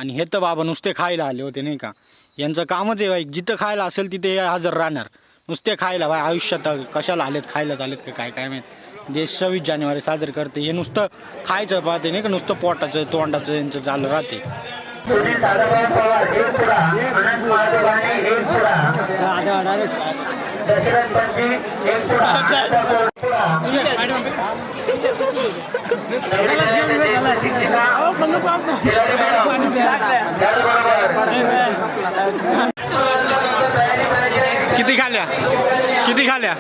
आणि हे तर बाबा नुसते खायला आले होते नाही का. यांचं कामच आहे बाई, जिथं खायला असेल तिथे हजर राहणार. नुसते खायला बाई, आयुष्यात कशाला आलेत, खायलाच आलेत का काय काय माहीत. जे 26 जानेवारी साजरे करते हे नुसतं खायचं पाहते नाही का, नुसतं पोटाचं तोंडाचं यांचं चालू राहते. किती खाल्या किती खाल्या.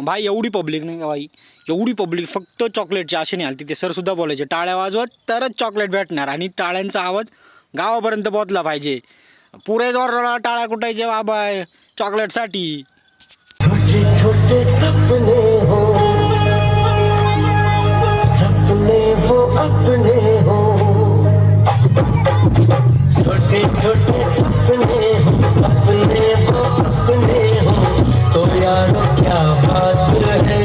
भाई एवढी पब्लिक नाही का भाई, एवढी पब्लिक फक्त चॉकलेटच्या आशेने आली. तिथे सर सुद्धा बोलायचे टाळ्या वाजवत तरच चॉकलेट भेटणार, आणि टाळ्यांचा आवाज गावापर्यंत पोहोचला पाहिजे. पुरे जोर टाळ्या कुटायचे बाबा चॉकलेटसाठी. छोटे छोटे सपने हो, सपने वो अपने हो, छोटे छोटे सपने हो, सपने वो अपने हो, तो यारो क्या बात है.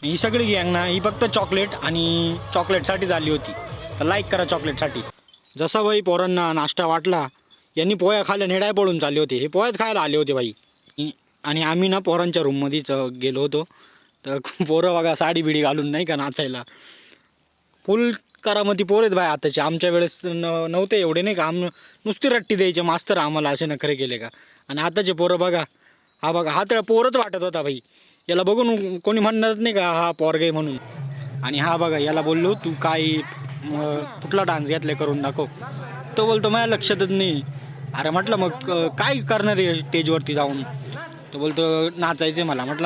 ही सगळी गँग ना, ही फक्त चॉकलेट आणि चॉकलेटसाठीच आली होती. तर लाईक करा चॉकलेटसाठी. जसा भाई पोरांना नाश्ता वाटला, यांनी पोह्या खाल्ल्या नेडाय पळून चालले होते. हे पोह्याच खायला आले होते भाई. आणि आम्ही ना पोरांच्या रूममध्येच गेलो होतो. तर पोरं बघा साडी बिडी घालून नाही का नाचायला. फुल करामती पोर आहेत भाई आताचे. आमच्या वेळेस नव्हते एवढे नाही का. नुसती रट्टी द्यायचे मास्तर आम्हाला, असे नखरे केले का. आणि आताचे पोरं बघा, हा बघा हा तर पोरच वाटत होता भाई. याला बघून कोणी म्हणणारच नाही का हा पोरगे म्हणून. आणि हा बघा याला बोललो तू काय कुठला डान्स घेतले करून दाखव. तो बोलतो माझ्या लक्षातच नाही. अरे म्हटलं मग काय करणार आहे स्टेजवरती जाऊन. तो बोलतो नाचायचं मला. म्हटलं